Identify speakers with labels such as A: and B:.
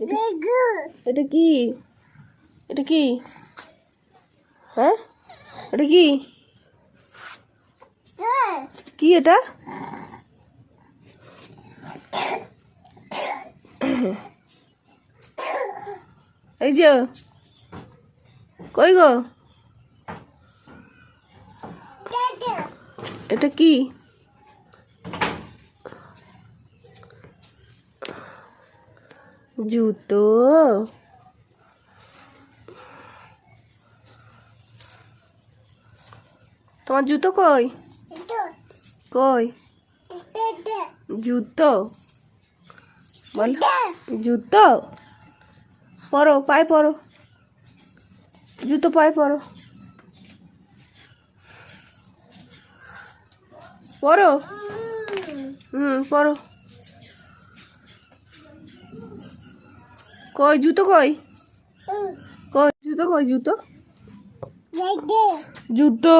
A: এটা কি? এটা কি? হ্যাঁ, এটা কি? কি এটা? এই যে কই গো, এটা কি? জুতো? তোমার জুতো কই? কই জুতো? বল, জুতো পরো, পায়ে পরো, জুতো পায়ে পরো, পরো। পরো। কই জুতো কই? কই জুতো? কই জুতো? জুতো